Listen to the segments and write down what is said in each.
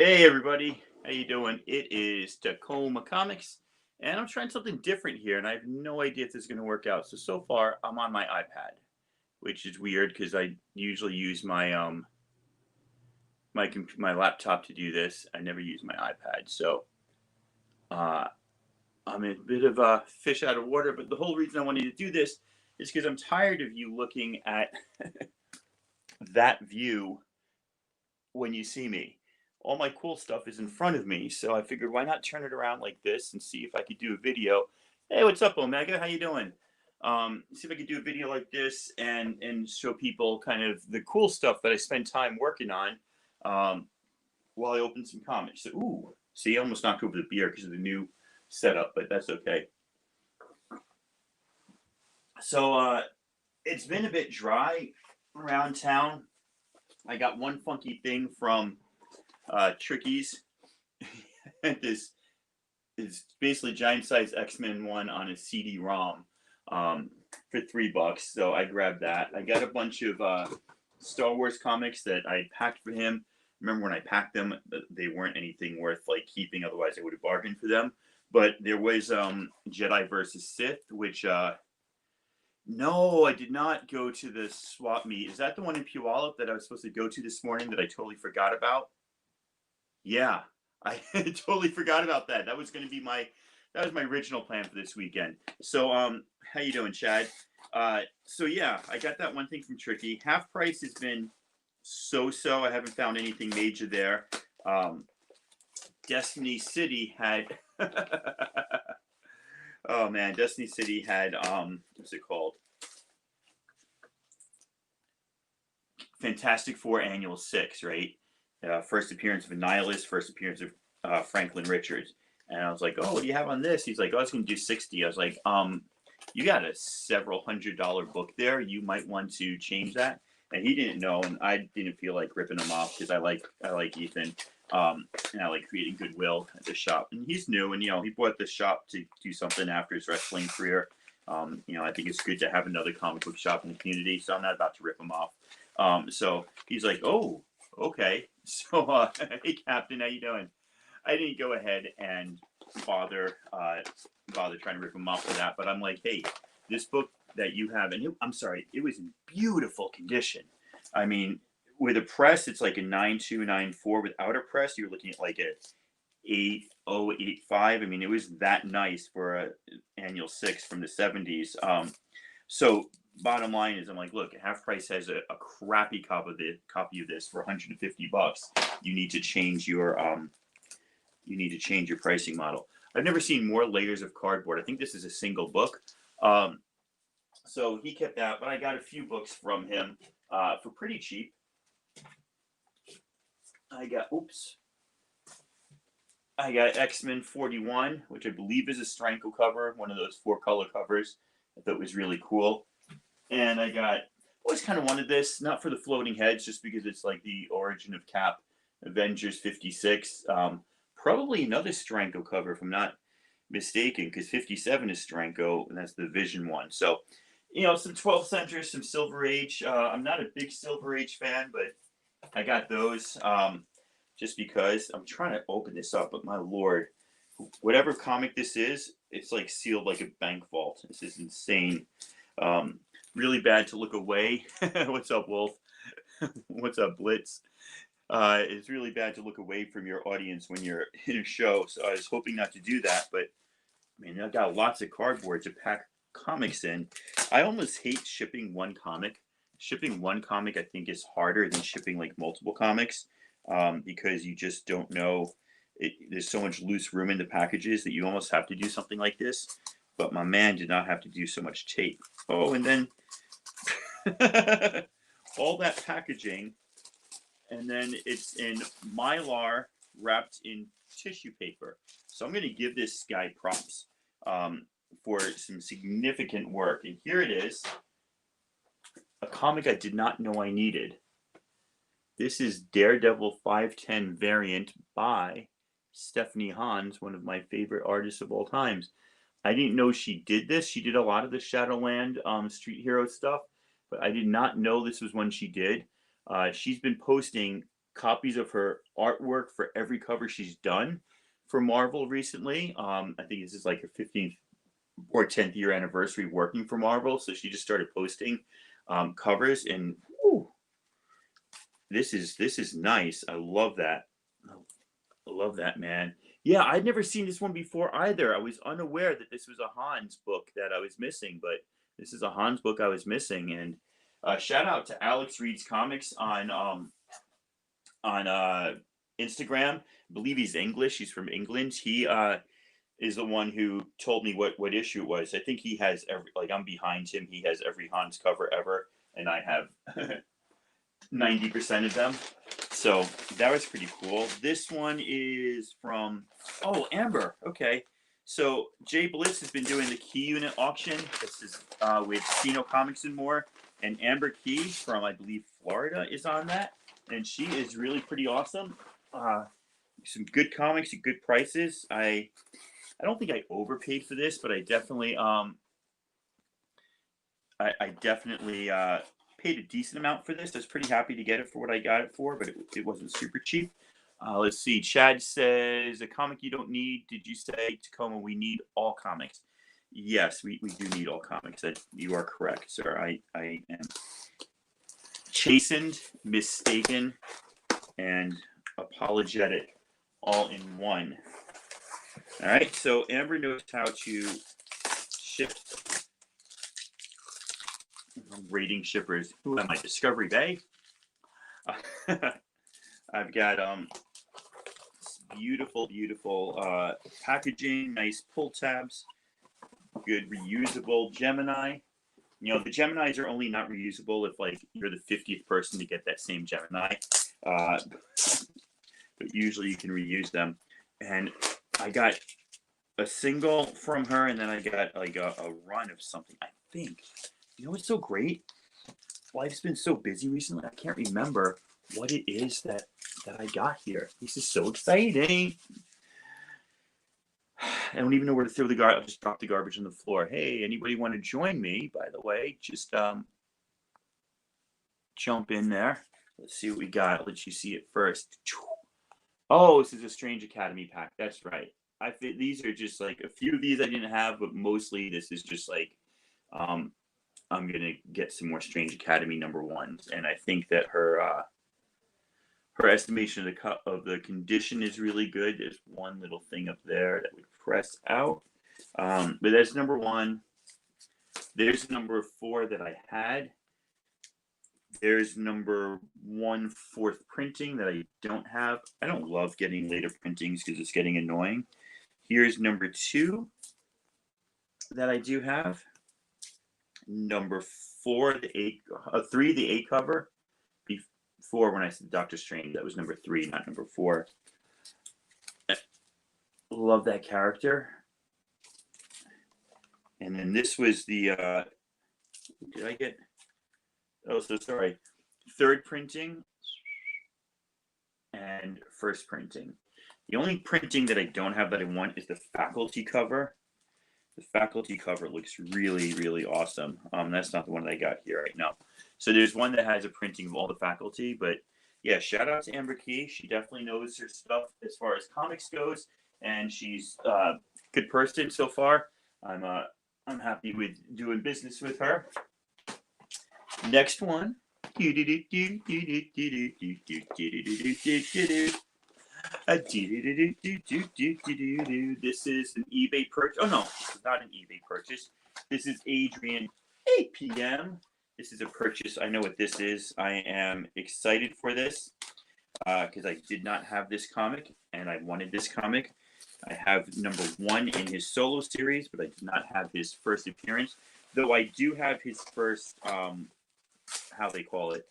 Hey everybody, how you doing? It is Tacoma Comics, and I'm trying something different here, and I have no idea if this is going to work out. So far, I'm on my iPad, which is weird because I usually use my laptop to do this. I never use my iPad, so uh, I'm a bit of a fish out of water. But the whole reason I wanted to do this is because I'm tired of you looking at that view when you see me. All my cool stuff is in front of me, so I figured why not turn it around like this and see if I could do a video. Hey, what's up, Omega? How you doing? See if I could do a video like this and show people kind of the cool stuff that I spend time working on um, while I open some comics. So, ooh, see, I almost knocked over the beer because of the new setup, but that's okay. So it's been a bit dry around town. I got one funky thing from Trickies. this is basically giant size X-Men one on a CD-ROM um, for $3. So I grabbed that. I got a bunch of Star Wars comics that I packed for him. Remember when I packed them, they weren't anything worth like keeping. Otherwise, I would have bargained for them. But there was Jedi versus Sith, which no, I did not go to the swap meet. Is that the one in Puyallup that I was supposed to go to this morning that I totally forgot about? Yeah, I totally forgot about that. That was my original plan for this weekend. So how you doing, Chad? So yeah, I got that one thing from Tricky. Half price has been so. I haven't found anything major there. Um, Destiny City had oh man, Destiny City had what's it called? Fantastic Four Annual Six, right? First appearance of Annihilus, first appearance of Franklin Richards. And I was like, oh, what do you have on this? He's like, oh, I was going to do 60. I was like, you got a several $100 book there. You might want to change that. And he didn't know, and I didn't feel like ripping him off because I like Ethan, and I like creating goodwill at the shop. And he's new, and he bought the shop to do something after his wrestling career. I think it's good to have another comic book shop in the community, so I'm not about to rip him off. So he's like, oh, okay. So hey, Captain, how you doing? I didn't go ahead and bother trying to rip him off for that, but I'm like, hey, this book that you have, and I'm sorry, it was in beautiful condition. I mean, with a press, it's like a 9294. Without a press, you're looking at like a 8085. I mean, it was that nice for a annual six from the 70s. So bottom line is, I'm like, look, Half Price has a crappy copy of this for $150. You need to change your pricing model. I've never seen more layers of cardboard. I think this is a single book. Um, so he kept that, but I got a few books from him for pretty cheap. I got X-Men 41, which I believe is a Stranko cover, one of those four color covers. I thought was really cool. And I got always kind of wanted this, not for the floating heads, just because it's like the origin of Cap, Avengers 56. Probably another Stranko cover, if I'm not mistaken, because 57 is Stranko, and that's the Vision one. So, some 12th century, some Silver Age. I'm not a big Silver Age fan, but I got those just because I'm trying to open this up, but my lord, whatever comic this is, it's like sealed like a bank vault. This is insane. Um, really bad to look away. What's up, Wolf? What's up, Blitz? It's really bad to look away from your audience when you're in a show. So I was hoping not to do that, but I mean, I've got lots of cardboard to pack comics in. I almost hate shipping one comic. Shipping one comic, I think, is harder than shipping like multiple comics because you just don't know. There's so much loose room in the packages that you almost have to do something like this. But my man did not have to do so much tape. Oh, and then all that packaging, and then it's in Mylar wrapped in tissue paper. So I'm going to give this guy props for some significant work. And here it is, a comic I did not know I needed. This is Daredevil 510 variant by Stephanie Hans, one of my favorite artists of all times. I didn't know she did this. She did a lot of the Shadowland Street Hero stuff, but I did not know this was one she did. She's been posting copies of her artwork for every cover she's done for Marvel recently. I think this is like her 15th or 10th year anniversary working for Marvel. So she just started posting covers, and whew, this is nice. I love that. I love that, man. Yeah, I'd never seen this one before either. I was unaware that this was a Hans book that I was missing, but this is a Hans book I was missing. And shout out to Alex Reads Comics on Instagram. I believe he's English. He's from England. He is the one who told me what issue it was. I think he has every, like, I'm behind him. He has every Hans cover ever, and I have 90% of them. So that was pretty cool. This one is from Amber. Okay. So Jay Bliss has been doing the Key Unit auction. This is with Sino Comics and More. And Amber Key from, I believe, Florida is on that. And she is really pretty awesome. Some good comics at good prices. I don't think I overpaid for this, but I definitely paid a decent amount for this. I was pretty happy to get it for what I got it for, but it wasn't super cheap. Let's see. Chad says, a comic you don't need. Did you say, Tacoma, we need all comics? Yes, we do need all comics. You are correct, sir. I am chastened, mistaken, and apologetic all in one. All right, so Amber knows how to ship. Rating shippers. Who am I? Discovery Bay. I've got beautiful packaging, nice pull tabs, good reusable Gemini. You know, the Geminis are only not reusable if, like, you're the 50th person to get that same Gemini, but usually you can reuse them. And I got a single from her, and then I got like a run of something, I think. You know what's so great? Life's been so busy recently, I can't remember what it is that I got here. This is so exciting. I don't even know where to throw the garbage. I'll just drop the garbage on the floor. Hey, anybody want to join me, by the way? Just jump in there. Let's see what we got. I'll let you see it first. Oh, this is a Strange Academy pack. That's right. I think these are just like a few of these I didn't have, but mostly this is just like I'm gonna get some more Strange Academy #1s, and I think that her estimation of the condition is really good. There's one little thing up there that would press out, but that's #1. There's #4 that I had. There's #1 fourth printing that I don't have. I don't love getting later printings because it's getting annoying. Here's #2 that I do have. #4, the 3, the 8 cover. Before, when I said Doctor Strange, that was #3, not #4. Love that character. And then this was the did I get? Oh, so sorry. 3rd printing and 1st printing. The only printing that I don't have that I want is the faculty cover. The faculty cover looks really, really awesome. That's not the one that I got here right now. So there's one that has a printing of all the faculty, but yeah, shout out to Amber Key. She definitely knows her stuff as far as comics goes, and she's a good person so far. I'm happy with doing business with her. Next one. This is an eBay purchase. Oh no, this is not an eBay purchase. This is Adrian 8 p.m. This is a purchase. I know what this is. I am excited for this because I did not have this comic and I wanted this comic. I have #1 in his solo series, but I did not have his first appearance. Though I do have his first, how they call it,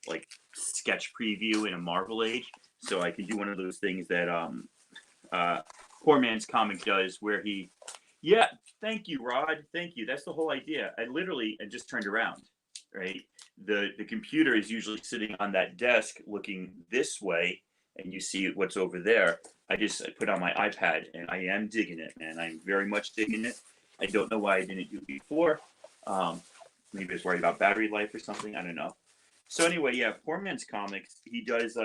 like sketch preview in a Marvel Age. So I can do one of those things that Poor Man's Comic does where he, yeah, thank you, Rod. Thank you. That's the whole idea. I just turned around, right? The computer is usually sitting on that desk looking this way, and you see what's over there. I put on my iPad, and I am digging it, man. I'm very much digging it. I don't know why I didn't do it before. Maybe I was worried about battery life or something. I don't know. So anyway, yeah, Poor Man's Comics. He does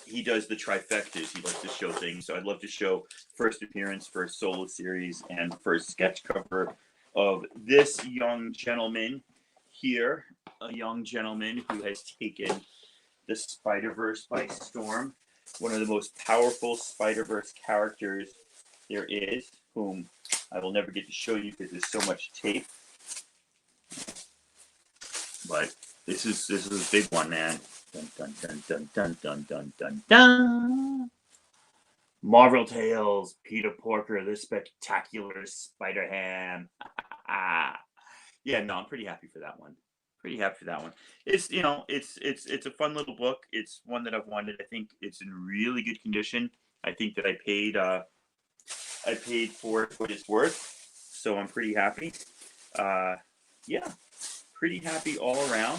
he does the trifectas. He likes to show things. So I'd love to show first appearance, first solo series, and first sketch cover of this young gentleman here. A young gentleman who has taken the Spider-Verse by storm. One of the most powerful Spider-Verse characters there is, whom I will never get to show you because there's so much tape. But this is a big one, man. Dun dun dun dun dun dun dun dun dun. Marvel Tales, Peter Porker, the Spectacular Spider-Ham. Yeah, no, I'm pretty happy for that one. Pretty happy for that one. It's it's a fun little book. It's one that I've wanted. I think it's in really good condition. I think that I paid for it what it's worth, so I'm pretty happy. Yeah, pretty happy all around.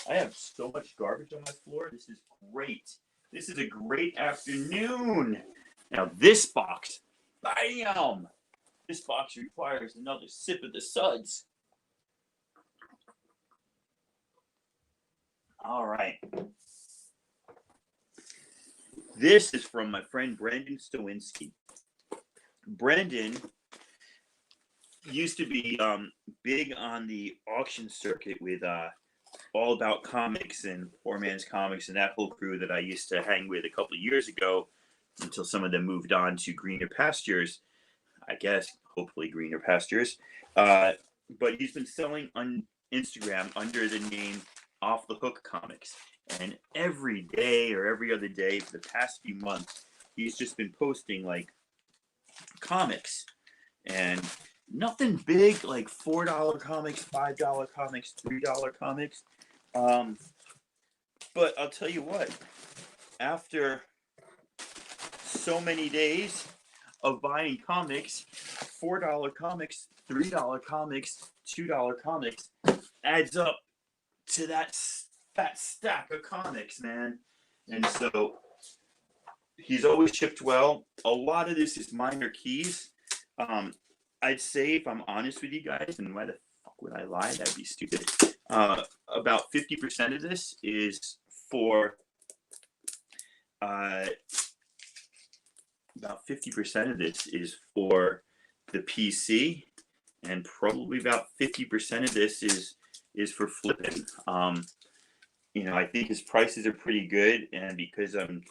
I have so much garbage on my floor. This is great. This is a great afternoon. Now this box, bam! This box requires another sip of the suds. All right. This is from my friend Brendan Stowinski. Brendan used to be big on the auction circuit with All About Comics and Poor Man's Comics and that whole crew that I used to hang with a couple of years ago until some of them moved on to greener pastures. I guess, hopefully greener pastures. But he's been selling on Instagram under the name Off the Hook Comics. And every day or every other day for the past few months, he's just been posting like comics and nothing big like $4 comics, $5 comics, $3 comics. But I'll tell you what, after so many days of buying comics, $4 comics, $3 comics, $2 comics adds up to that fat stack of comics, man. And so he's always shipped well. A lot of this is minor keys. I'd say, if I'm honest with you guys, and why the fuck would I lie? That'd be stupid. About 50% of this is for about 50% of this is for the PC, and probably about 50% of this is for flipping. I think his prices are pretty good, and because I'm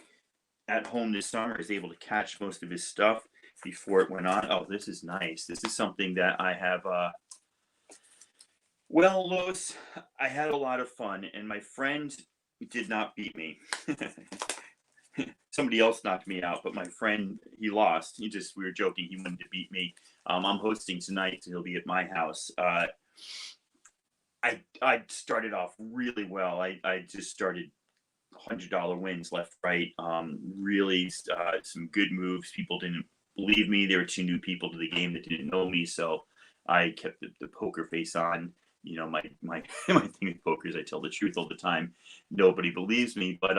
at home this summer, I was able to catch most of his stuff before it went on. Oh, this is nice. This is something that I have. Well, Lois, I had a lot of fun, and my friend did not beat me. Somebody else knocked me out, but my friend, he lost. We were joking. He wanted to beat me. I'm hosting tonight, so he'll be at my house. I started off really well. I just started $100 wins left, right. Really some good moves. People didn't believe me. There were 2 new people to the game that didn't know me, so I kept the poker face on. My my thing with poker is I tell the truth all the time. Nobody believes me, but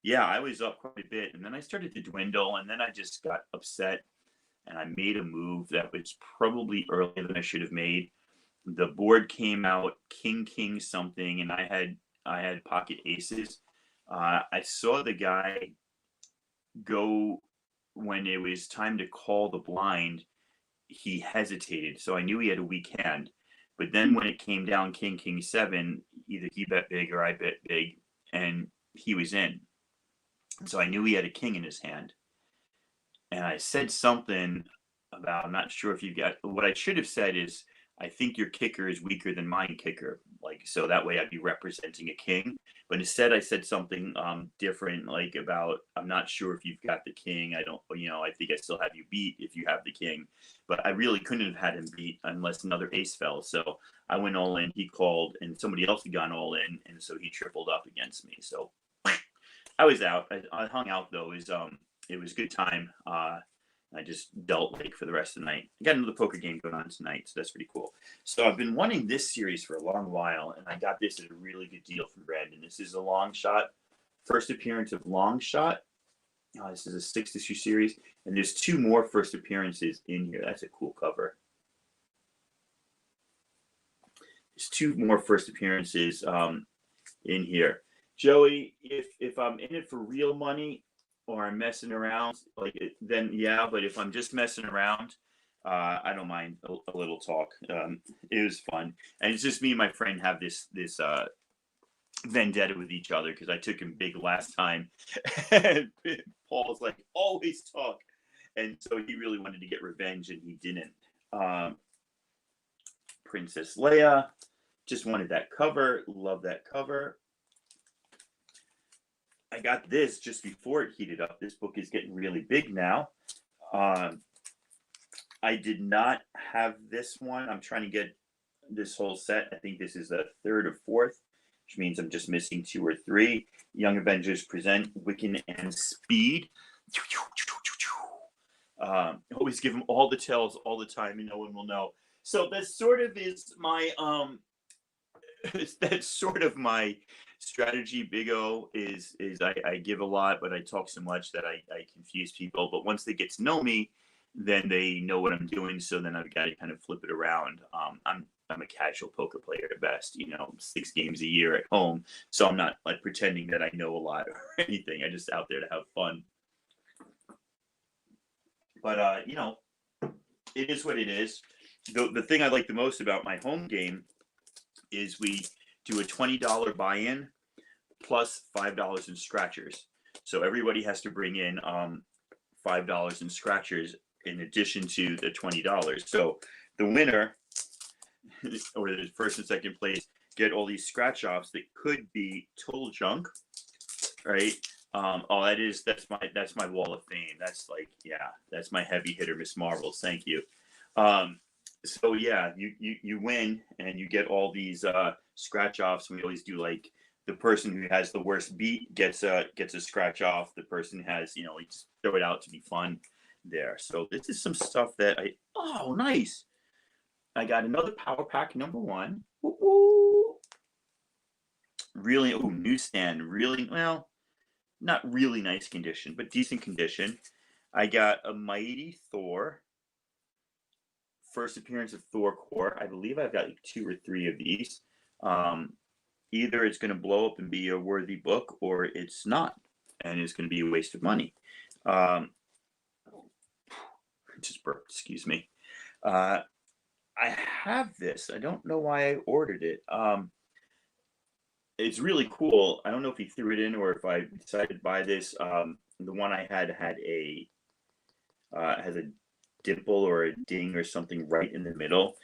yeah, I was up quite a bit, and then I started to dwindle, and then I just got upset, and I made a move that was probably earlier than I should have made. The board came out king something, and I had pocket aces. I saw the guy go when it was time to call the blind. He hesitated, so I knew he had a weak hand. But then when it came down king 7, either he bet big or I bet big, and he was in. So I knew he had a king in his hand. And I said something about, I'm not sure if you got, what I should have said is, I think your kicker is weaker than my kicker. So that way I'd be representing a king. But instead I said something different, like about, I'm not sure if you've got the king. I think I still have you beat if you have the king. But I really couldn't have had him beat unless another ace fell. So I went all in, he called, and somebody else had gone all in. And so he tripled up against me. So I was out. I hung out though. It was a good time. I just dealt late for the rest of the night. I got another poker game going on tonight, so that's pretty cool. So I've been wanting this series for a long while, and I got this at a really good deal from Brandon. This is a long shot, first appearance of Long Shot. This is a 6-issue series, and there's 2 more first appearances in here. That's a cool cover. There's 2 more first appearances in here. Joey, if I'm in it for real money or I'm messing around, like then yeah. But if I'm just messing around, I don't mind a little talk. It was fun, and it's just me and my friend have this vendetta with each other because I took him big last time, and Paul's like always talk, and so he really wanted to get revenge and he didn't. Um, Princess Leia, just wanted that cover, love that cover. I got this just before it heated up. This book is getting really big now. Um, I did not have this one. I'm trying to get this whole set. I think this is the third or fourth, which means I'm just missing two or three. Young Avengers present Wiccan and Speed. Always give them all the tells all the time, and no one will know. So that sort of is my that's sort of my strategy. Big O is I give a lot, but I talk so much that I confuse people. But once they get to know me, then they know what I'm doing. So then I've got to kind of flip it around. I'm a casual poker player at best, 6 games a year at home. So I'm not like pretending that I know a lot or anything. I just out there to have fun. But it is what it is. The thing I like the most about my home game is we do a $20 buy-in plus $5 in scratchers. So everybody has to bring in $5 in scratchers in addition to the $20. So the winner or the first and second place get all these scratch offs that could be total junk, right? That's my wall of fame. That's like, yeah, that's my heavy hitter, Miss Marvels. Thank you. So yeah, you win and you get all these scratch offs. We always do like the person who has the worst beat gets a scratch off. The person who has, we just throw it out to be fun there. So this is some stuff that nice. I got another power pack number one. Woo-woo. Really, newsstand. Really, well, not really nice condition, but decent condition. I got a Mighty Thor. First appearance of Thor Core. I believe I've got like 2 or 3 of these. Either it's going to blow up and be a worthy book, or it's not, and it's going to be a waste of money. Just burped, excuse me. I have this. I don't know why I ordered it. It's really cool. I don't know if he threw it in or if I decided to buy this. The one I had a has a dimple or a ding or something right in the middle.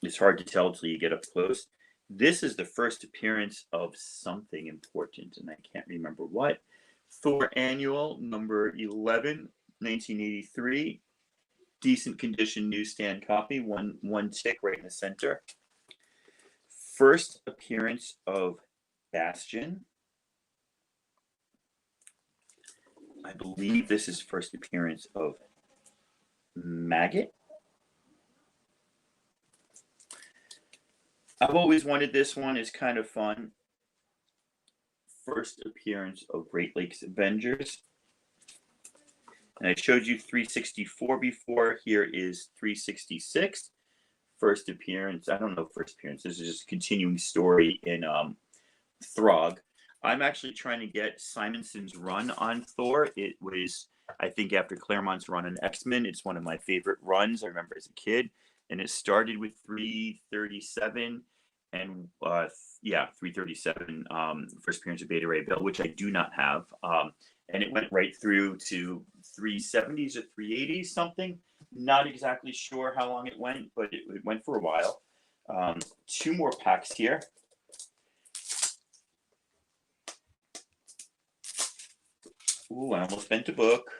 It's hard to tell until you get up close. This is the first appearance of something important, and I can't remember what. Thor Annual number 11, 1983. Decent condition newsstand copy, one tick right in the center. First appearance of Bastion. I believe this is first appearance of Maggot. I've always wanted this one. It's kind of fun. First appearance of Great Lakes Avengers. And I showed you 364 before. Here is 366. First appearance. I don't know first appearance. This is just a continuing story in Throg. I'm actually trying to get Simonson's run on Thor. It was, I think, after Claremont's run on X-Men. It's one of my favorite runs. I remember as a kid. And it started with 337 and 337, first appearance of Beta Ray Bill, which I do not have. And it went right through to 370s or 380s something. Not exactly sure how long it went, but it went for a while. 2 more packs here. Ooh, I almost bent a book.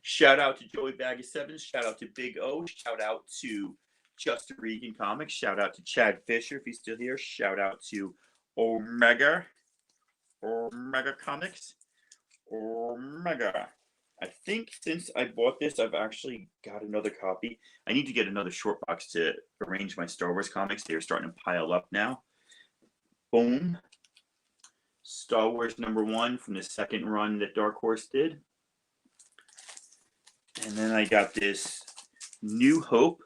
Shout out to Joey Bag of Sevens. Shout out to Big O. Shout out to Justin Regan Comics. Shout out to Chad Fisher if he's still here. Shout out to Omega Comics. Omega. I think since I bought this, I've actually got another copy. I need to get another short box to arrange my Star Wars comics. They're starting to pile up now. Boom. Star Wars #1 from the second run that Dark Horse did. And then I got this New Hope,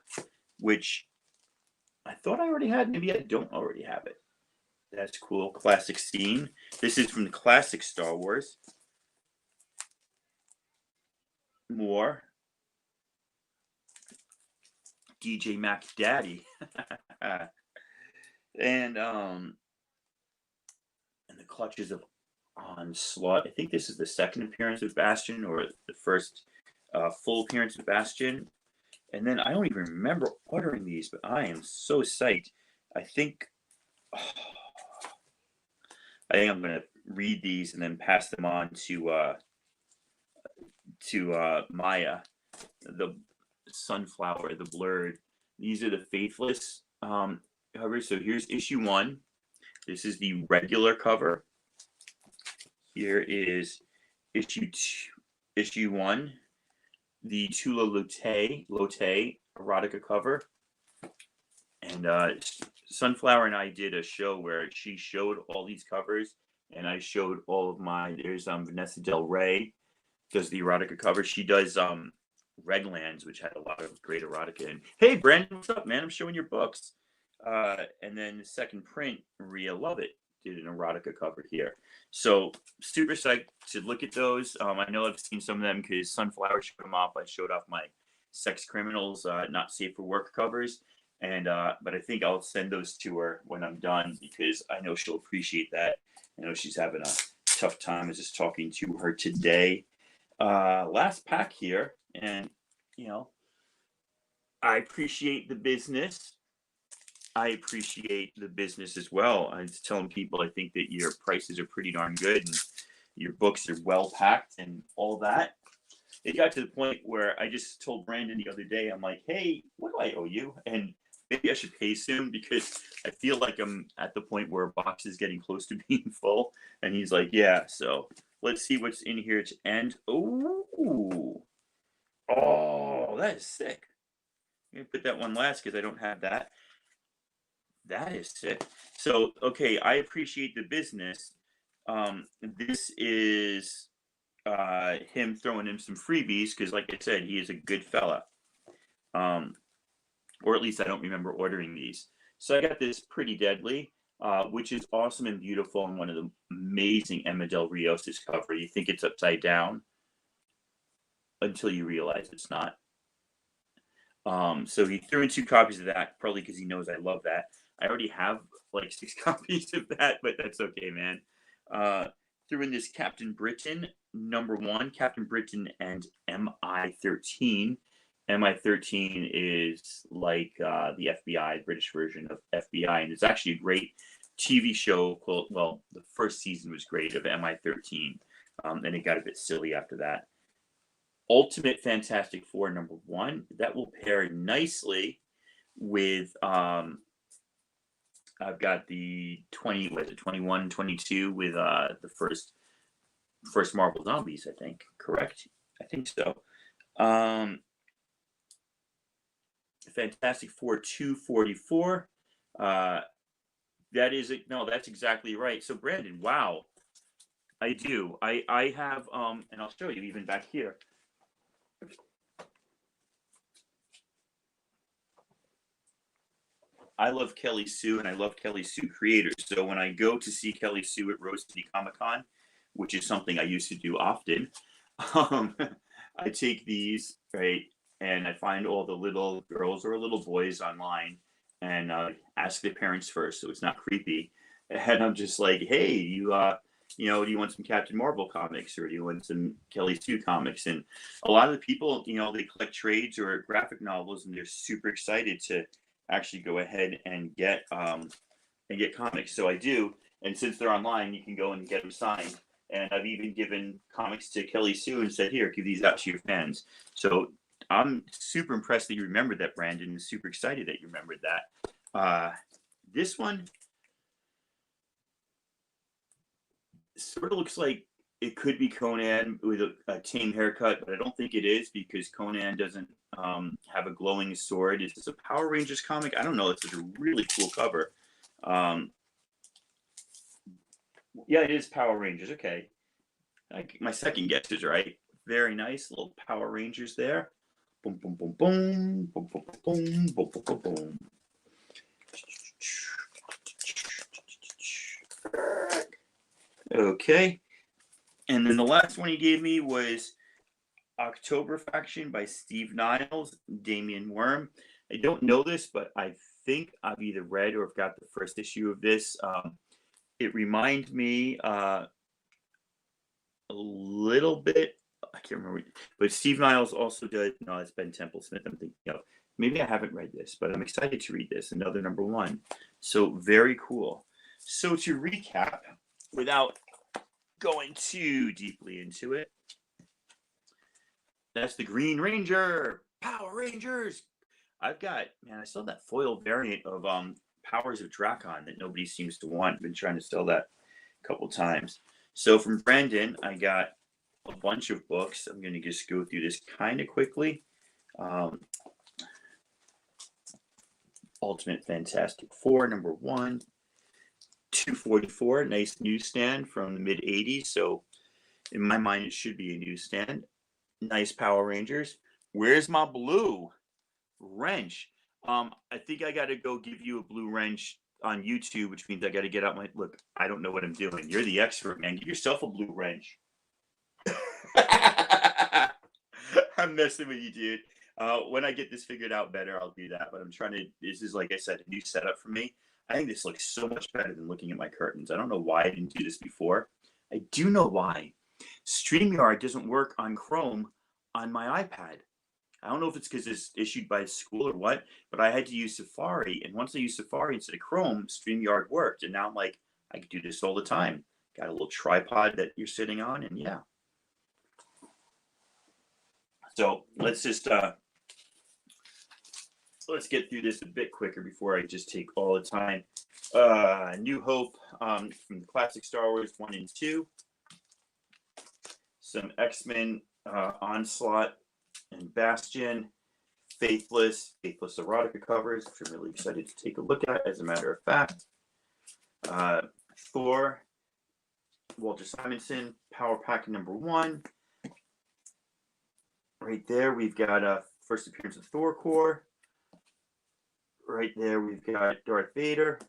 which I thought I already had. Maybe I don't already have it. That's cool. Classic scene. This is from the classic Star Wars. More DJ Mac Daddy. and and the clutches of Onslaught. I think this is the second appearance of Bastion or the first full appearance of Bastion. And then I don't even remember ordering these, but I am so psyched. I think I'm gonna read these and then pass them on to Maya, the Sunflower, the Blurred. These are the Faithless covers. So here's issue 1. This is the regular cover. Here is issue 1, the Tula Lotte erotica cover. And Sunflower and I did a show where she showed all these covers, and I showed all of mine. There's Vanessa Del Rey does the erotica cover. She does Redlands, which had a lot of great erotica. And hey, Brandon, what's up, man? I'm showing your books. And then the second print, Maria Lovett did an erotica cover here. So super psyched to look at those. I know I've seen some of them because Sunflower showed them off. I showed off my Sex Criminals, Not Safe for Work covers. And but I think I'll send those to her when I'm done because I know she'll appreciate that. I know she's having a tough time. I was just talking to her today. Last pack here, and you know, I appreciate the business. I appreciate the business as well. I was telling people I think that your prices are pretty darn good and your books are well packed and all that. It got to the point where I just told Brandon the other day, I'm like, hey, what do I owe you? And maybe I should pay soon because I feel like I'm at the point where a box is getting close to being full. And he's like, yeah, so let's see what's in here to end. Oh, that is sick. I'm going to put that one last because I don't have that. That is sick. So, okay, I appreciate the business. This is him throwing him some freebies because, like I said, he is a good fella. Or at least I don't remember ordering these. So I got this Pretty Deadly, which is awesome and beautiful and one of the amazing Emma Del Rios' cover. You think it's upside down until you realize it's not. So he threw in 2 copies of that, probably because he knows I love that. I already have like 6 copies of that, but that's okay, man. Threw in this Captain Britain #1, Captain Britain and MI13. MI13 is like the FBI, British version of FBI, and it's actually a great TV show called, well, the first season was great of MI13, and it got a bit silly after that. Ultimate Fantastic Four #1, that will pair nicely with I've got the 21, 22 with the first Marvel Zombies, I think. Correct? I think so. Fantastic Four 244. That is it. No, that's exactly right. So Brandon, wow. I do. I have and I'll show you even back here. I love Kelly Sue and I love Kelly Sue creators. So when I go to see Kelly Sue at Rose City Comic Con, which is something I used to do often, I take these, right, and I find all the little girls or little boys online and ask their parents first, so it's not creepy. And I'm just like, hey, you do you want some Captain Marvel comics or do you want some Kelly Sue comics? And a lot of the people, they collect trades or graphic novels, and they're super excited to actually go ahead and get comics. So I do, and since they're online, you can go and get them signed. And I've even given comics to Kelly Sue and said, here, give these out to your fans. So I'm super impressed that you remembered that, Brandon, and super excited that you remembered that. This one sort of looks like it could be Conan with a tame haircut, but I don't think it is because Conan doesn't have a glowing sword. Is this a Power Rangers comic? I don't know. It's such a really cool cover. Yeah, it is Power Rangers. Okay. My second guess is right. Very nice. Little Power Rangers there. Boom, boom, boom, boom. Boom, boom, boom, boom, boom, boom, boom. Okay. And then the last one he gave me was October Faction by Steve Niles, Damian Worm. I don't know this, but I think I've either read or have got the first issue of this. It reminds me a little bit. I can't remember, but Steve Niles also did. No, it's Ben Temple Smith. I'm thinking of. Maybe I haven't read this, but I'm excited to read this. Another #1. So very cool. So to recap, without going too deeply into it, that's the Green Ranger, Power Rangers. I've got, man, I still have that foil variant of Powers of Drakon that nobody seems to want. I've been trying to sell that a couple times. So from Brandon, I got a bunch of books. I'm going to just go through this kind of quickly. Ultimate Fantastic Four, #1. 244, nice newsstand from the mid 80s. So in my mind, it should be a newsstand. Nice Power Rangers. Where's my blue wrench? I think I got to go give you a blue wrench on YouTube, which means I got to get out my look. I don't know what I'm doing. You're the expert, man. Give yourself a blue wrench. I'm messing with you, dude. When I get this figured out better, I'll do that. But I'm trying to. This is, like I said, a new setup for me. I think this looks so much better than looking at my curtains. I don't know why I didn't do this before. I do know why. StreamYard doesn't work on Chrome on my iPad. I don't know if it's because it's issued by school or what, but I had to use Safari. And once I used Safari instead of Chrome, StreamYard worked. And now I'm like, I can do this all the time. Got a little tripod that you're sitting on, and yeah. So let's just let's get through this a bit quicker before I just take all the time. New Hope from the classic Star Wars 1 and 2. Some X-Men Onslaught and Bastion. Faithless erotica covers, which I'm really excited to take a look at, as a matter of fact. Thor, Walter Simonson, Power Pack #1. Right there, we've got first appearance of Thor Core. Right there, we've got Darth Vader.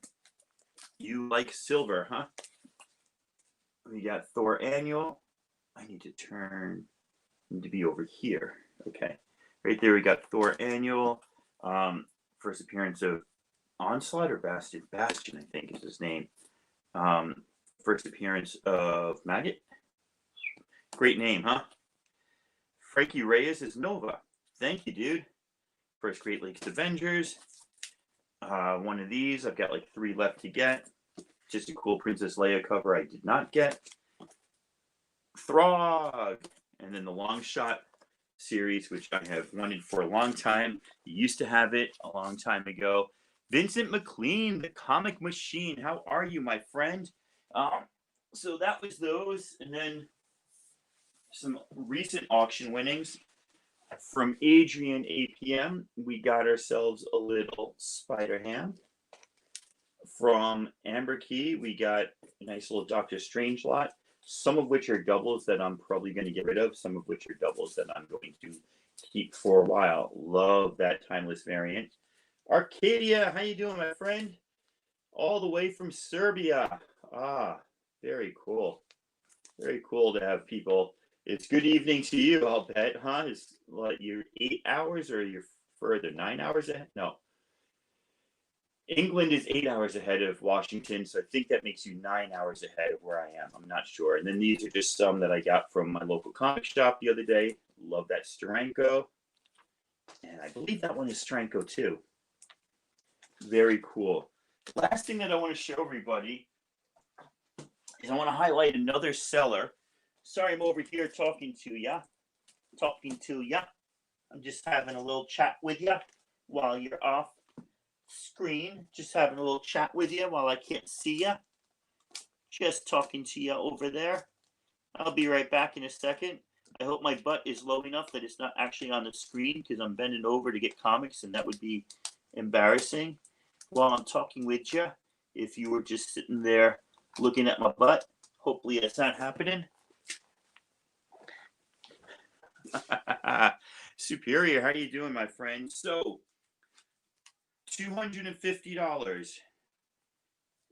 You like silver, huh? We got Thor Annual. I need to be over here. Okay. Right there, we got Thor Annual. First appearance of Onslaught or Bastion? Bastion, I think, is his name. First appearance of Maggot. Great name, huh? Frankie Reyes is Nova. Thank you, dude. First Great Lakes Avengers. One of these. I've got like 3 left to get. Just a cool Princess Leia cover I did not get. Throg. And then the Long Shot series, which I have wanted for a long time. You used to have it a long time ago. Vincent McLean, the Comic Machine. How are you, my friend? So that was those. And then some recent auction winnings. From Adrian APM, we got ourselves a little Spider Ham. From Amber Key, we got a nice little Doctor Strange lot. Some of which are doubles that I'm probably going to get rid of. Some of which are doubles that I'm going to keep for a while. Love that timeless variant. Arcadia, how you doing, my friend? All the way from Serbia. Ah, very cool. Very cool to have people. It's good evening to you, I'll bet, huh? Is what, you're 8 hours or you're further? 9 hours ahead? No. England is 8 hours ahead of Washington, so I think that makes you 9 hours ahead of where I am. I'm not sure. And then these are just some that I got from my local comic shop the other day. Love that Steranko. And I believe that one is Steranko too. Very cool. Last thing that I want to show everybody is I want to highlight another seller. Sorry, I'm over here talking to ya. I'm just having a little chat with ya while you're off screen. Just having a little chat with you while I can't see ya. Just talking to ya over there. I'll be right back in a second. I hope my butt is low enough that it's not actually on the screen because I'm bending over to get comics and that would be embarrassing while I'm talking with you. If you were just sitting there looking at my butt, hopefully that's not happening. Superior, how you doing, my friend? So, $250.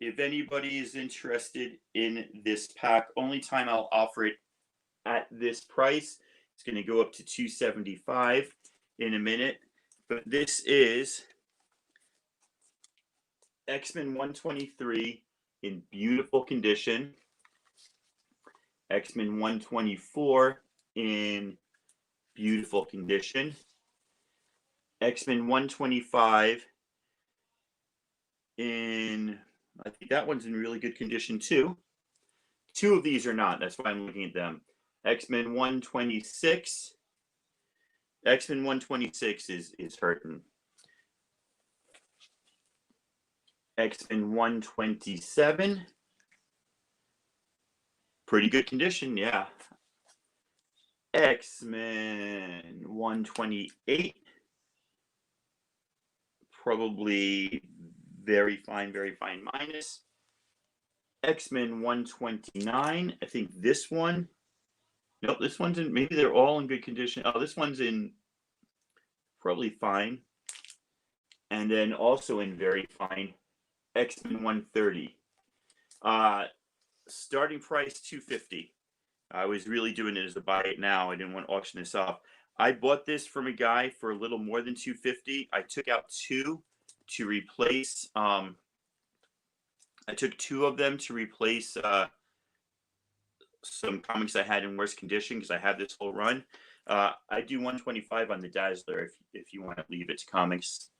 if anybody is interested in this pack, only time I'll offer it at this price. It's going to go up to 275 in a minute. But this is X-Men 123 in beautiful condition. X-Men 124 in beautiful condition. X-Men 125 in, I think that one's in really good condition too. Two of these are not. That's why I'm looking at them. X-Men 126. X-Men 126 is hurting. X-Men 127. Pretty good condition, yeah. X-Men 128. Probably very fine minus. X-Men 129. I think this one. Nope, this one's in, maybe they're all in good condition. Oh, this one's in probably fine. And then also in very fine, X-Men 130. Starting price $250. I was really doing it as a buy it now. I didn't want to auction this off. I bought this from a guy for a little more than $250. I took out two to replace. I took two of them to replace some comics I had in worse condition because I had this whole run. I do 125 on the Dazzler. If you want to leave it to comics,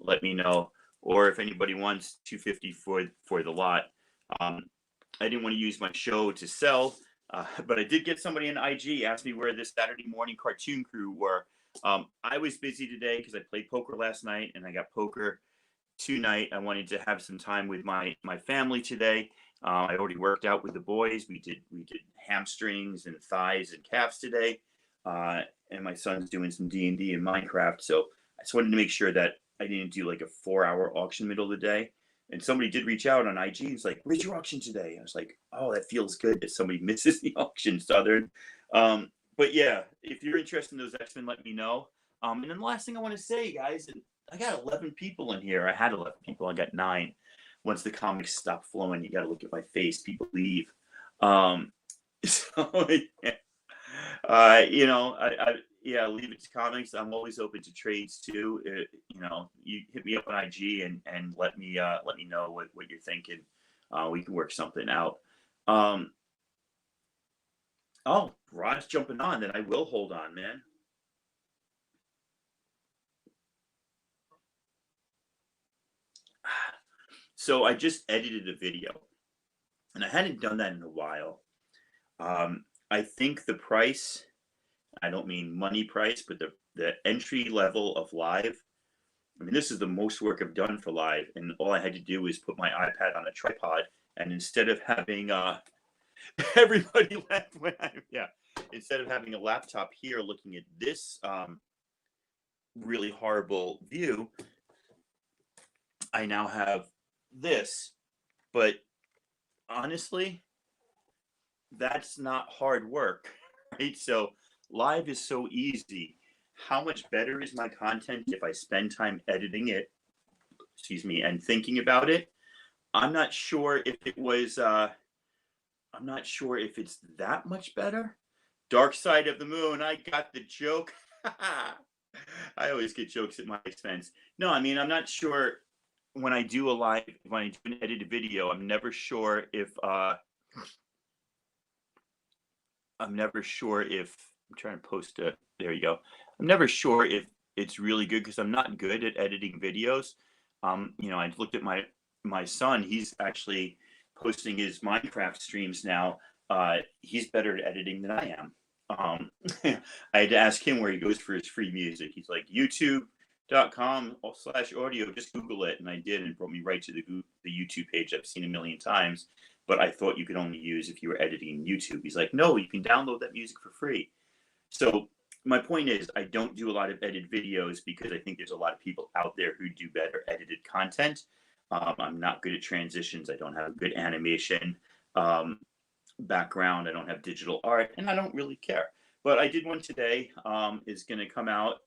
let me know. Or if anybody wants 250 for the lot. I didn't want to use my show to sell, but I did get somebody on IG ask me where this Saturday morning cartoon crew were. I was busy today because I played poker last night and I got poker tonight. I wanted to have some time with my family today. I already worked out with the boys. We did hamstrings and thighs and calves today, and my son's doing some D&D and Minecraft. So I just wanted to make sure that I didn't do like a 4-hour auction middle of the day. And somebody did reach out on IG. It's like, "Where's your auction today?" I was like, "Oh, that feels good that somebody misses the auction, Southern." But yeah, if you're interested in those X-Men, let me know. And then the last thing I want to say, guys, and I got 11 people in here. I had 11 people. I got 9. Once the comics stop flowing, you got to look at my face. People leave. So yeah. Yeah, leave it to comics. I'm always open to trades too. You hit me up on IG and let me know what you're thinking. We can work something out. Oh, Rod's jumping on. Then I will hold on, man. So I just edited a video, and I hadn't done that in a while. I think the price, I don't mean money price, but the entry level of live. I mean, this is the most work I've done for live, and all I had to do was put my iPad on a tripod, and instead of having everybody left when instead of having a laptop here looking at this really horrible view, I now have this. But honestly, that's not hard work, right? So live is so easy. How much better is my content if I spend time editing it, and thinking about it? I'm not sure if it's that much better. Dark Side of the Moon, I got the joke. I always get jokes at my expense. No, I mean, I'm not sure when I do an edited video, I'm never sure if I'm trying to post it. There you go. I'm never sure if it's really good because I'm not good at editing videos. I looked at my son. He's actually posting his Minecraft streams now. He's better at editing than I am. I had to ask him where he goes for his free music. He's like, youtube.com/audio. Just Google it. And I did, and it brought me right to the YouTube page I've seen a million times. But I thought you could only use if you were editing YouTube. He's like, no, you can download that music for free. So my point is, I don't do a lot of edited videos because I think there's a lot of people out there who do better edited content. I'm not good at transitions. I don't have a good animation background. I don't have digital art, and I don't really care. But I did one today. Is going to come out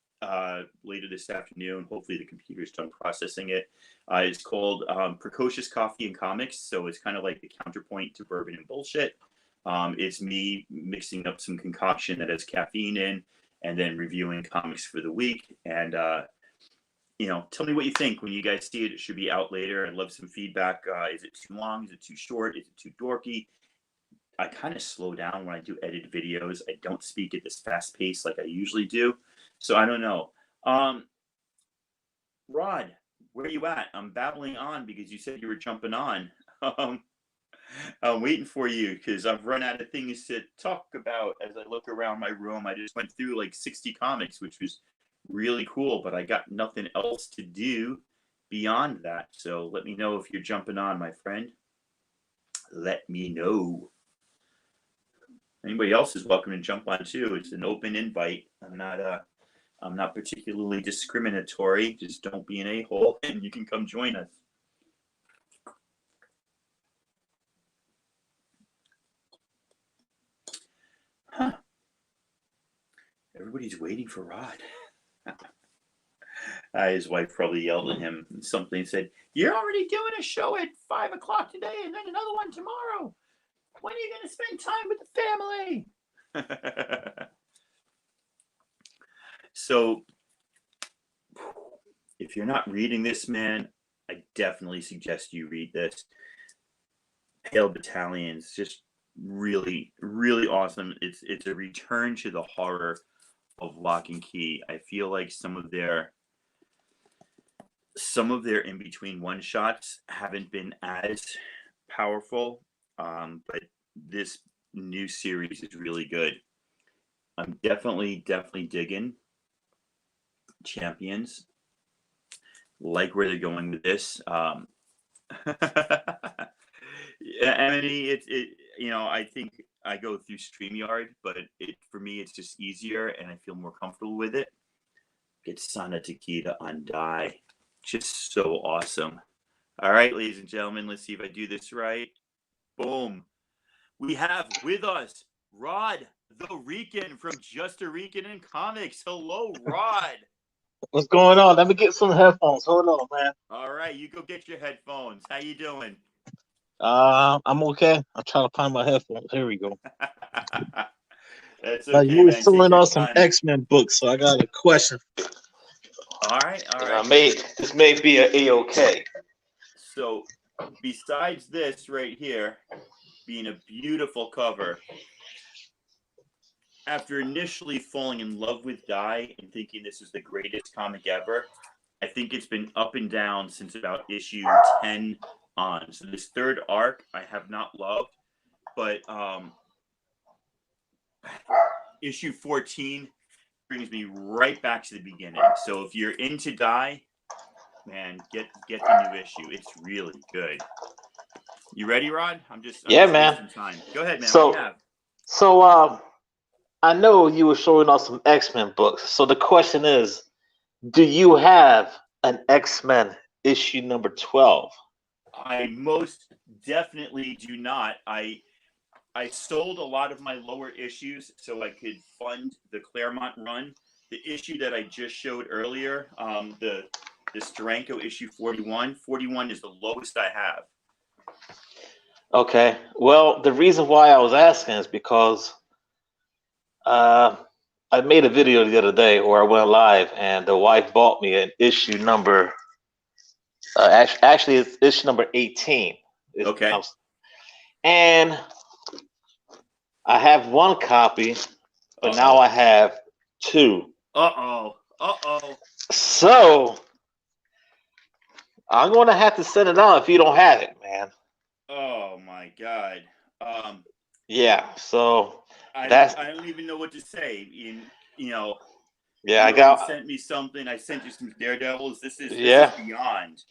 later this afternoon. Hopefully the computer's done processing it. It's called Precocious Coffee and Comics. So it's kind of like the counterpoint to Bourbon and Bullshit. It's me mixing up some concoction that has caffeine in and then reviewing comics for the week. And, tell me what you think when you guys see it. It should be out later. I'd love some feedback. Is it too long? Is it too short? Is it too dorky? I kind of slow down when I do edited videos. I don't speak at this fast pace like I usually do. So I don't know. Rod, where you at? I'm babbling on because you said you were jumping on. I'm waiting for you because I've run out of things to talk about as I look around my room. I just went through like 60 comics, which was really cool, but I got nothing else to do beyond that. So let me know if you're jumping on, my friend. Let me know. Anybody else is welcome to jump on too. It's an open invite. I'm not particularly discriminatory. Just don't be an a-hole and you can come join us. Huh. Everybody's waiting for Rod. His wife probably yelled at him something and said, "You're already doing a show at 5 o'clock today and then another one tomorrow. When are you going to spend time with the family?" So, if you're not reading this, man, I definitely suggest you read this. Pale Battalions, just really, really awesome. It's a return to the horror of Lock and Key. I feel like some of their in between one shots haven't been as powerful, but this new series is really good. I'm definitely digging Champions. Like where they're going with this. Emily, I think I go through StreamYard, but for me it's just easier and I feel more comfortable with it. Get Sana Takeda on Die. Just so awesome. All right, ladies and gentlemen, let's see if I do this right. Boom. We have with us Rod the Rican from Just a Rican in Comics. Hello, Rod. What's going on? Let me get some headphones. Hold on, man. All right, you go get your headphones. How you doing? I'm okay. I'm trying to find my headphones. Here we go. That's okay, you were man. selling us some X-Men books, so I got a question. All right. This may be a A-okay. So, besides this right here being a beautiful cover, after initially falling in love with Die and thinking this is the greatest comic ever, I think it's been up and down since about issue 10 on. So this third arc I have not loved, but issue 14 brings me right back to the beginning. So if you're into Die, man, get the new issue. It's really good. You ready, Rod? I'm just man. Time. Go ahead, man. So, what do you have? So I know you were showing us some X-Men books. So the question is, do you have an X-Men issue number 12? I most definitely do not. I sold a lot of my lower issues so I could fund the Claremont run. The issue that I just showed earlier, the Steranko issue 41. 41 is the lowest I have. Okay. Well, the reason why I was asking is because I made a video the other day where I went live and the wife bought me an issue number. Actually, it's issue number 18. Okay. And I have one copy, but now I have two. So I'm going to have to send it out if you don't have it, man. Oh my God. Yeah. So I don't even know what to say. Yeah, I got. Sent me something. I sent you some Daredevils. This is beyond.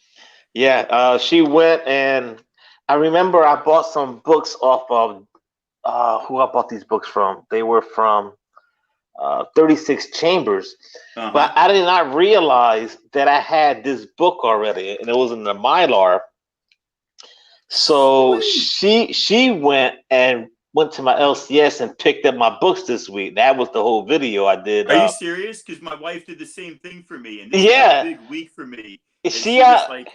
Yeah. She went and I remember I bought some books off of who I bought these books from. They were from 36 Chambers, but I did not realize that I had this book already, and it was in the Mylar. So she went and went to my LCS and picked up my books this week. That was the whole video I did. Are you serious? Because my wife did the same thing for me, and this is Yeah. a big week for me. And She was like,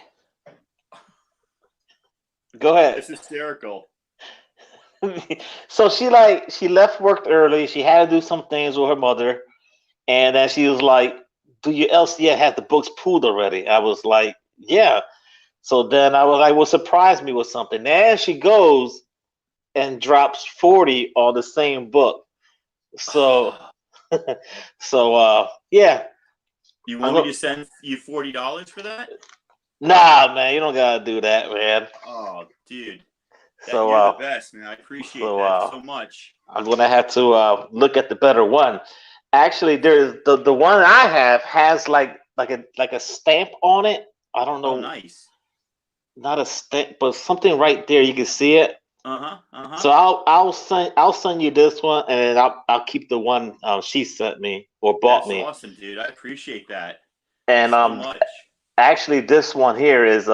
go ahead. It's hysterical. So she left work early. She had to do some things with her mother, and then she was like, "Do your LCS have the books pulled already?" I was like, "Yeah." So then I was like, "Well, surprise me with something." Then she goes and drops 40 on the same book. So, yeah. You want me to send you $40 for that? Nah, man, you don't gotta do that, man. Oh, dude. So you're the best, man. I appreciate that so much. I'm gonna have to look at the better one. Actually, there's the one I have has like a stamp on it. I don't know. Oh, nice. Not a stamp, but something right there. You can see it. So I'll send you this one, and I'll keep the one she sent me or bought me. That's awesome, dude. I appreciate that. And so much. Actually, this one here is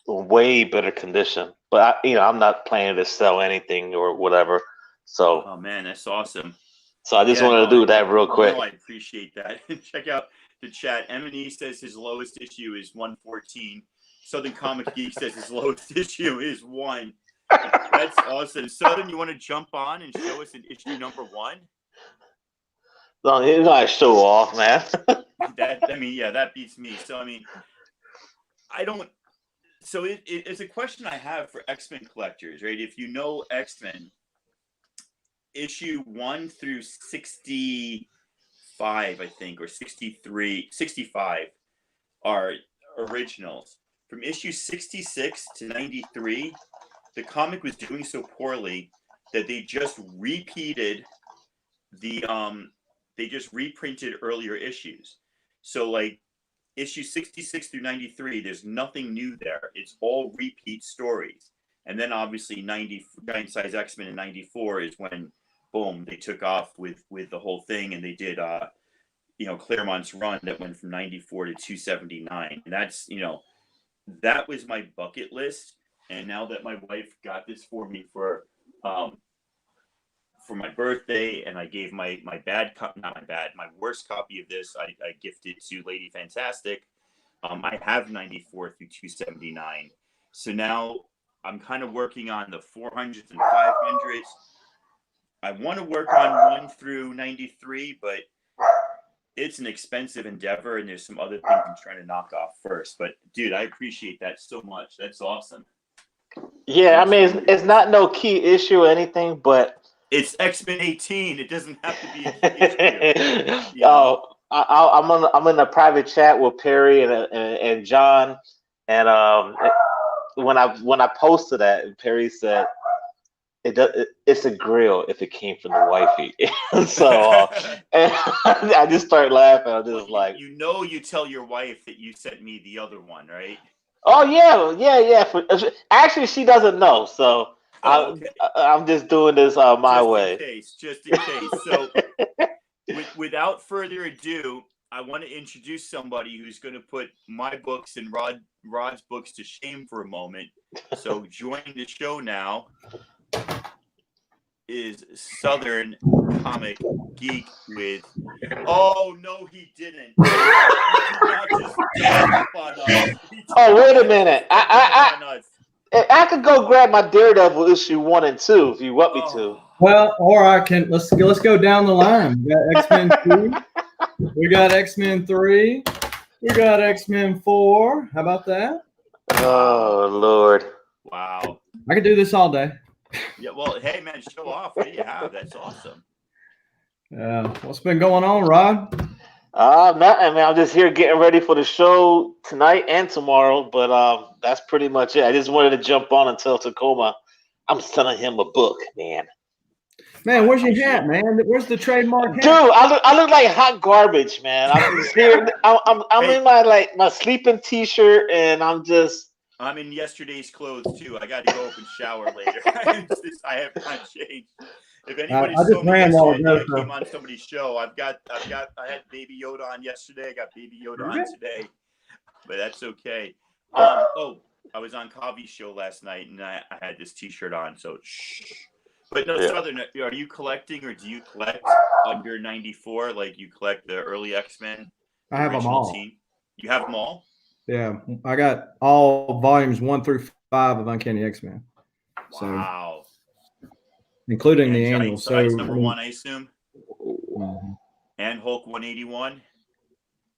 way better condition. But I'm not planning to sell anything or whatever. So. Oh man, that's awesome. So I just wanted to do that real quick. No, I appreciate that. Check out the chat. M&E says his lowest issue is 114. Southern Comic Geek says his lowest issue is 1. That's awesome. Southern, you want to jump on and show us an issue number 1? No, you gotta show off, man. That beats me. So I don't. So it's a question I have for X-Men collectors, right? If you know X-Men, issue 1 through 65, I think, or 65 are originals. From issue 66 to 93, the comic was doing so poorly that they just repeated they just reprinted earlier issues. So like issue 66 through 93, there's nothing new there. It's all repeat stories. And then obviously Giant Size X-Men in 94 is when boom, they took off with the whole thing, and they did Claremont's run that went from 94 to 279. And that's that was my bucket list. And now that my wife got this for me for my birthday, and I gave my worst copy of this, I gifted to Lady Fantastic. I have 94 through 279. So now I'm kind of working on the 400s and 500s. I want to work on 1 through 93, but it's an expensive endeavor, and there's some other things I'm trying to knock off first. But dude, I appreciate that so much. That's awesome. Yeah, it's not no key issue or anything, but it's X-Men 18. It doesn't have to be a key issue. I'm in a private chat with Perry and John, and when I posted that, Perry said it's a grill if it came from the wifey. So and I just started laughing. I was just you tell your wife that you sent me the other one, right? Oh yeah. Actually, she doesn't know, so okay. I'm just doing this my way. Just in case. So, without further ado, I want to introduce somebody who's going to put my books and Rod's books to shame for a moment. So, joining the show now is Southern Comic Geek with. Oh no, he didn't. He did not just wait a minute. I could go grab my Daredevil issue 1 and 2 if you want me to. Well, or I can. Let's go down the line. We got X-Men 2. We got X-Men 3. We got X-Men 4. How about that? Oh Lord! Wow. I could do this all day. Yeah. Well, hey man, show off. What do you have? That's awesome. What's been going on, Rod? Nothing, man. I'm just here getting ready for the show tonight and tomorrow, but that's pretty much it. I just wanted to jump on and tell Tacoma I'm sending him a book, man. Man, where's your hat, man? Where's the trademark hat? Dude, I look like hot garbage, man. I'm just here. I'm in my sleeping t-shirt, and I'm in yesterday's clothes too. I got to go up and shower later. I have not changed. If anybody saw me yesterday, I came on somebody's show. I had Baby Yoda on yesterday. I got Baby Yoda on today, but that's okay. I was on Kavi's show last night, and I had this T-shirt on. So shh. But no, Yeah. Southern, are you collecting or do you collect under 94? Like you collect the early X-Men, I the have them original all. team? You have them all? Yeah, I got all volumes 1 through 5 of Uncanny X-Men. So, Wow. including And the Giant annual. Size So, number 1, I assume? Mhm. And Hulk 181?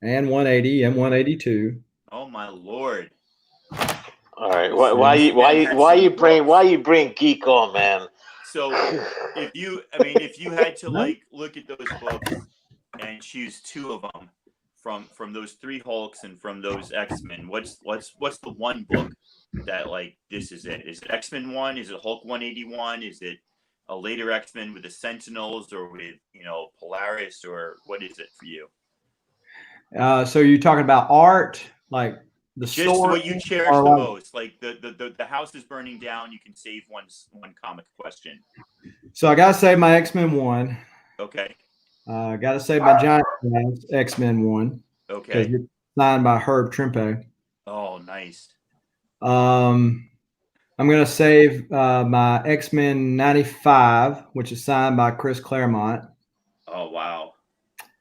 And 180 and 182. Oh my lord. All right. This man had some Why books. you bring geek on, man? So if you had to like look at those books and choose two of them from those three Hulks and from those X-Men, what's the one book that like this is it? Is it X-Men 1? Is it Hulk 181? Is it a later X-Men with the Sentinels or with, Polaris, or what is it for you? So you're talking about art, like the Just story, what you cherish or the like, most. Like the house is burning down, you can save one comic question. so I gotta say my X-Men 1. Okay. Gotta say my Giant Size X-Men 1 because Okay. it's signed by Herb Trimpe. Oh, nice. I'm gonna save my X-Men 95, which is signed by Chris Claremont. Oh, wow.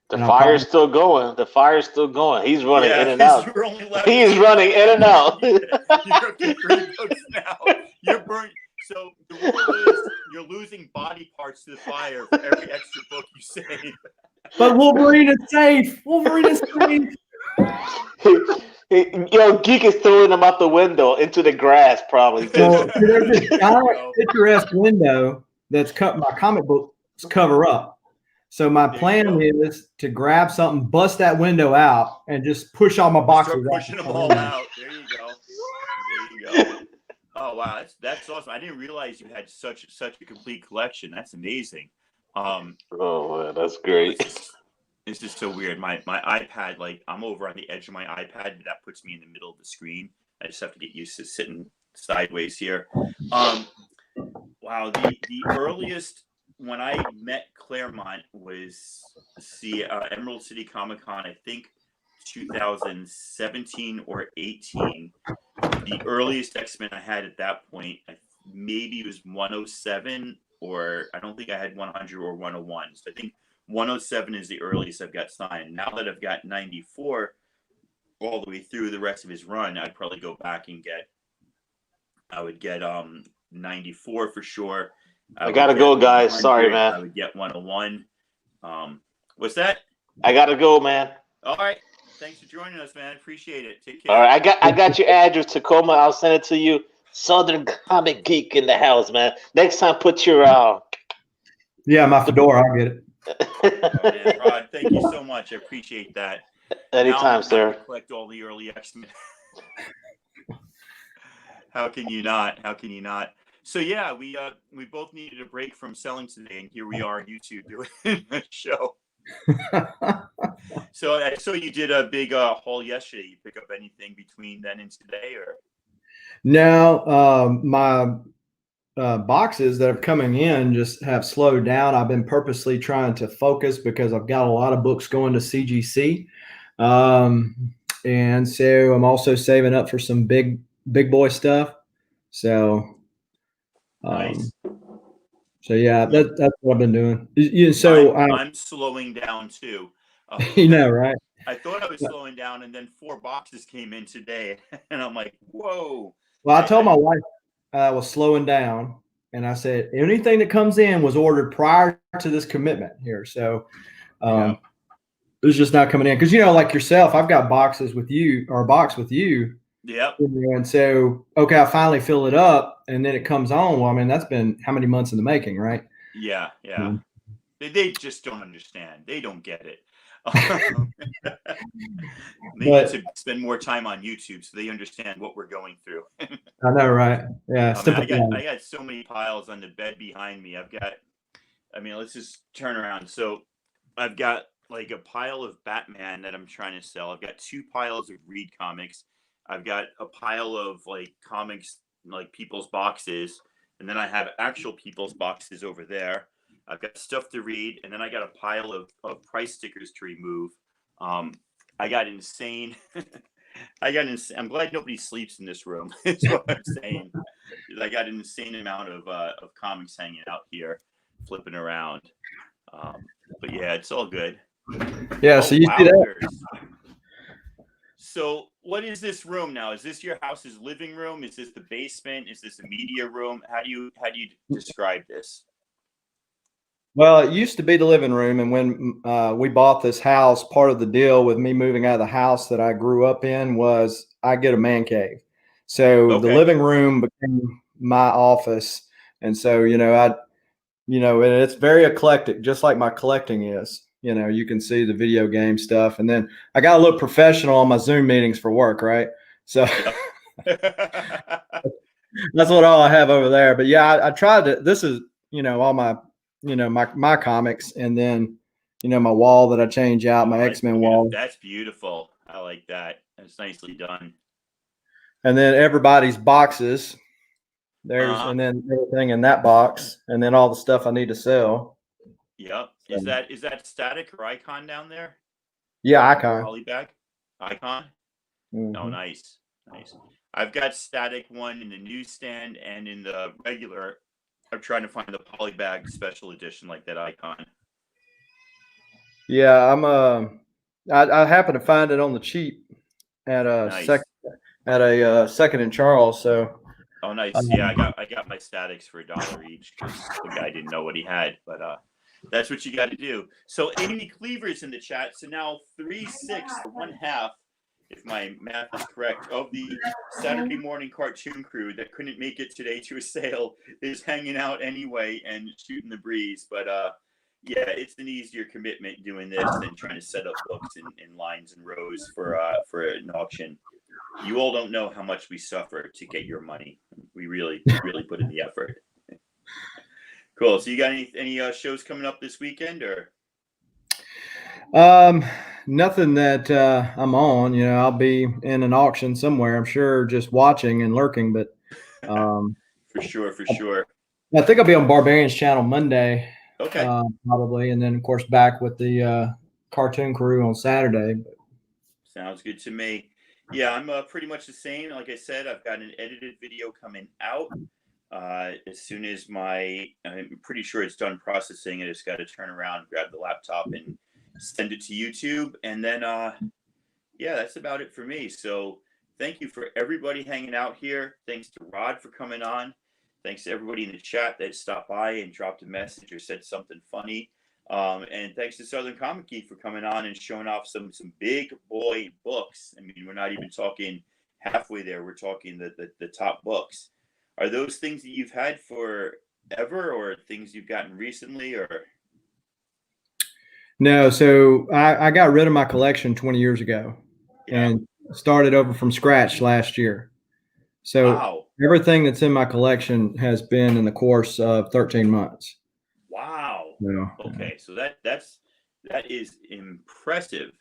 The And I'll fire's probably still going. The fire's still going. He's running in Yeah, and because out. you're only allowed He to is save running in and out. You're up to 3 books now. You're burnt. So the rule is you're losing body parts to the fire for every extra book you save. But Wolverine is safe. Wolverine is safe. Yo, geek is throwing him out the window into the grass, probably. So there's this There you giant go. picturesque window that's cut my comic books cover up. So my There you plan go. is to grab something, bust that window out, and just push all my boxes Start out. pushing them all out. There you go. There you go. Oh wow, that's awesome. I didn't realize you had such a complete collection. That's amazing. Oh man, that's great. It's just so weird. My iPad, like I'm over on the edge of my iPad, that puts me in the middle of the screen. I just have to get used to sitting sideways here. Wow, the earliest when I met Claremont was Emerald City Comic Con, I think 2017 or 18. The earliest X-Men I had at that point, maybe it was 107, or I don't think I had 100 or 101. So I think 107 is the earliest I've got signed. Now that I've got 94 all the way through the rest of his run, I'd probably go back and I would get 94 for sure. I gotta go, guys. 100, Sorry, man. I would get 101. What's that? I gotta go, man. All right. Thanks for joining us, man. Appreciate it. Take care. All right, I got your address, Tacoma. I'll send it to you. Southern Comic Geek in the house, man. Next time, put your Yeah, my fedora. I'll get it. Oh, man, Rod, thank you so much. I appreciate that. Anytime, sir. Collect all the early X-Men. How can you not? How can you not? So yeah, we both needed a break from selling today, and here we are on YouTube doing a show. So I saw you did a big haul yesterday. You pick up anything between then and today, or? No, my boxes that are coming in just have slowed down. I've been purposely trying to focus because I've got a lot of books going to CGC. And so I'm also saving up for some big boy stuff. So, Nice. So yeah, that's what I've been doing. So I'm slowing down too. you know, right? I thought I was slowing down, and then 4 boxes came in today, and I'm like, whoa. Well, I told my wife I was slowing down, and I said anything that comes in was ordered prior to this commitment here. So it's just not coming in because like yourself, I've got boxes with you or a box with you. Yep. And so, okay, I finally fill it up, and then it comes on. Well, I mean, that's been how many months in the making, right? Yeah. Mm-hmm. They just don't understand. They don't get it. They need to spend more time on YouTube so they understand what we're going through. I know, right? Yeah. I got so many piles on the bed behind me. Let's just turn around. So I've got like a pile of Batman that I'm trying to sell. I've got 2 piles of Reed comics. I've got a pile of like comics, like people's boxes. And then I have actual people's boxes over there. I've got stuff to read, and then I got a pile of price stickers to remove. I got insane. I'm glad nobody sleeps in this room. Is what I'm saying. I got an insane amount of comics hanging out here, flipping around. But yeah, it's all good. Yeah. Oh, So you see that? wowzers. So what is this room now? Is this your house's living room? Is this the basement? Is this a media room? How do you describe this? Well, it used to be the living room, and when we bought this house, part of the deal with me moving out of the house that I grew up in was I get a man cave. So the Okay. living room became my office, and so and it's very eclectic, just like my collecting is. You can see the video game stuff, and then I got to look professional on my Zoom meetings for work, right? So Yep. that's all I have over there. But yeah, I tried to. This is all my my comics, and then my wall that I change out, my X-Men wall, That's beautiful. I like that. That's nicely done. and then everybody's boxes. There's Uh-huh. and then everything in that box, and then all the stuff I need to sell. Yep. So, Is that static or icon down there? yeah, icon. Poly bag? Icon? Oh, Mm-hmm. nice. Nice. I've got static one in the newsstand and in the regular. I'm trying to find the polybag special edition like that icon. Yeah, I happen to find it on the cheap at a Nice. second in Charles. So Oh, nice. Yeah, I got my statics for $1 each because the guy didn't know what he had. But that's what you got to do. So Amy Cleaver's in the chat. So now 3/6 or 1/2, if my math is correct, of the Saturday morning cartoon crew that couldn't make it today to a sale is hanging out anyway and shooting the breeze. But yeah, it's an easier commitment doing this than trying to set up books in lines and rows for an auction. You all don't know how much we suffer to get your money. We really put in the effort. Cool. So you got any shows coming up this weekend or? Nothing that I'm on. I'll be in an auction somewhere, I'm sure, just watching and lurking. But For sure. I think I'll be on Barbarian's channel Monday, Okay. probably, and then of course back with the cartoon crew on Saturday. Sounds good to me. Yeah, I'm pretty much the same. Like I said, I've got an edited video coming out. As soon as I'm pretty sure it's done processing. I just got to turn around, grab the laptop, and send it to YouTube. And then, yeah, that's about it for me. So thank you for everybody hanging out here. Thanks to Rod for coming on. Thanks to everybody in the chat that stopped by and dropped a message or said something funny. And thanks to Southern Comic Geek for coming on and showing off some big boy books. I mean, we're not even talking halfway there. We're talking the top books. Are those things that you've had forever or things you've gotten recently or? No, so I got rid of my collection 20 years ago and started over from scratch last year. So wow. Everything that's in my collection has been in the course of 13 months. Wow. Yeah. Okay, so that is impressive.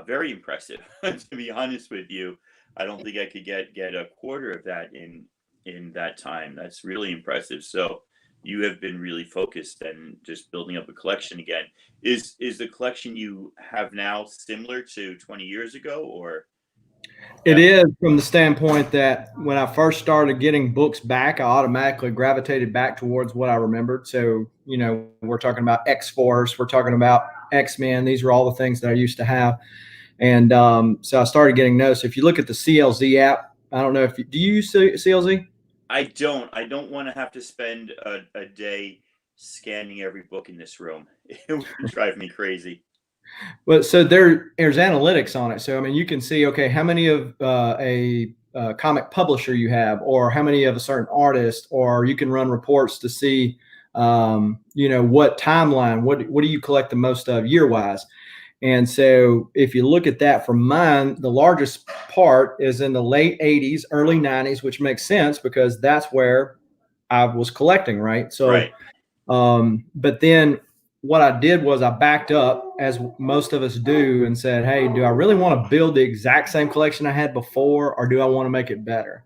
Very impressive. To be honest with you, I don't think I could get a quarter of that in that time. That's really impressive. So you have been really focused and just building up a collection again. Is the collection you have now similar to 20 years ago or? It is, from the standpoint that when I first started getting books back, I automatically gravitated back towards what I remembered. So, we're talking about X-Force, we're talking about X-Men. These are all the things that I used to have. And so I started getting noticed. If you look at the CLZ app, I don't know do you use CLZ? I don't want to have to spend a day scanning every book in this room. It would drive me crazy. Well, so there's analytics on it. So, I mean, you can see, okay, how many of a comic publisher you have, or how many of a certain artist, or you can run reports to see, what timeline, what do you collect the most of year-wise? And so if you look at that from mine, the largest part is in the late 80s, early 90s, which makes sense because that's where I was collecting, right? So, right. But then what I did was I backed up, as most of us do, and said, hey, do I really want to build the exact same collection I had before, or do I want to make it better?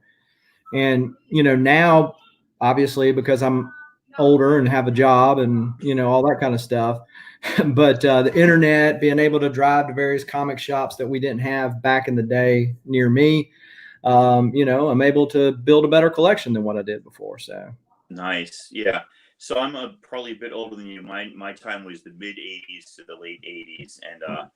And, now, obviously, because I'm older and have a job and, all that kind of stuff. But the internet, being able to drive to various comic shops that we didn't have back in the day near me, I'm able to build a better collection than what I did before. So Nice. Yeah. So I'm probably a bit older than you. My time was the mid 80s to the late 80s. And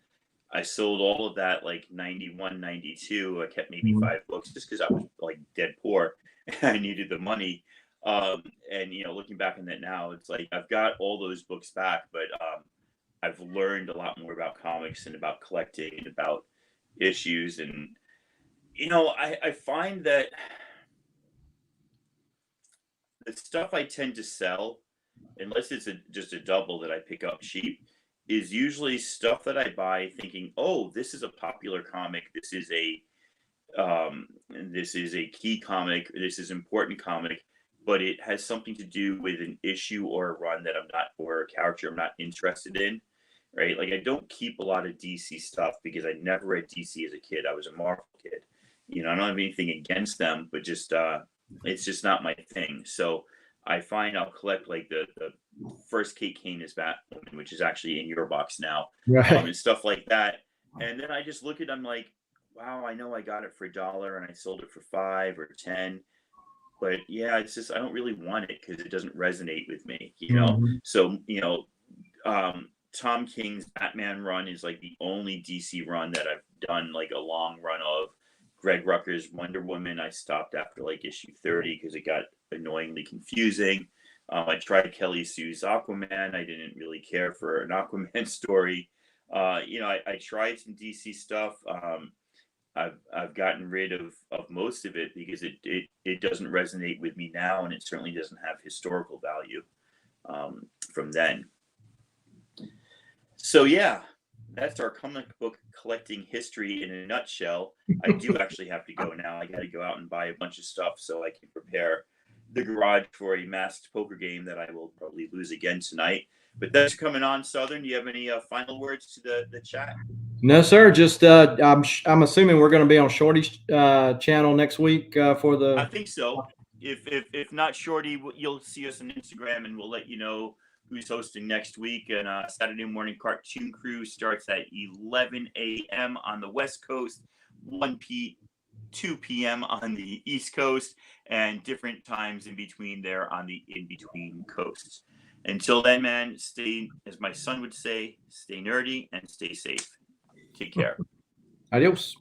I sold all of that like 91, 92. I kept maybe Mhm. 5 books just because I was like dead poor and I needed the money. And, looking back on that now, it's like I've got all those books back, but I've learned a lot more about comics and about collecting and about issues. And, I find that the stuff I tend to sell, unless it's just a double that I pick up cheap, is usually stuff that I buy thinking, oh, this is a popular comic. This is a key comic. This is important comic, but it has something to do with an issue or a run that I'm not, or a character I'm not interested in. Right? Like I don't keep a lot of DC stuff because I never read DC as a kid. I was a Marvel kid. I don't have anything against them, but just it's just not my thing. So I find I'll collect like the first Kate Kane is Batwoman, which is actually in your box now, Right. and stuff like that. And then I just look at them like, wow, I know I got it for $1 and I sold it for 5 or 10. But yeah, it's just I don't really want it because it doesn't resonate with me. Mhm. So Tom King's Batman run is like the only DC run that I've done like a long run of. Greg Rucker's Wonder Woman, I stopped after like issue 30 because it got annoyingly confusing. I tried Kelly Sue's Aquaman. I didn't really care for an Aquaman story. I tried some DC stuff. I've gotten rid of most of it because it doesn't resonate with me now, and it certainly doesn't have historical value from then. So yeah, that's our comic book collecting history in a nutshell. I do actually have to go now. I got to go out and buy a bunch of stuff so I can prepare the garage for a masked poker game that I will probably lose again tonight. But thanks for coming on, Southern. Do you have any final words to the chat? No, sir. Just I'm assuming we're going to be on Shorty's channel next week for I the. think so. If not Shorty, you'll see us on Instagram, and we'll let you know who's hosting next week. And Saturday morning cartoon crew starts at 11 a.m. on the West Coast, 2 p.m. on the East Coast, and different times in between there on the in between coasts. Until then, man, stay, as my son would say, stay nerdy and stay safe. Take care. Adios.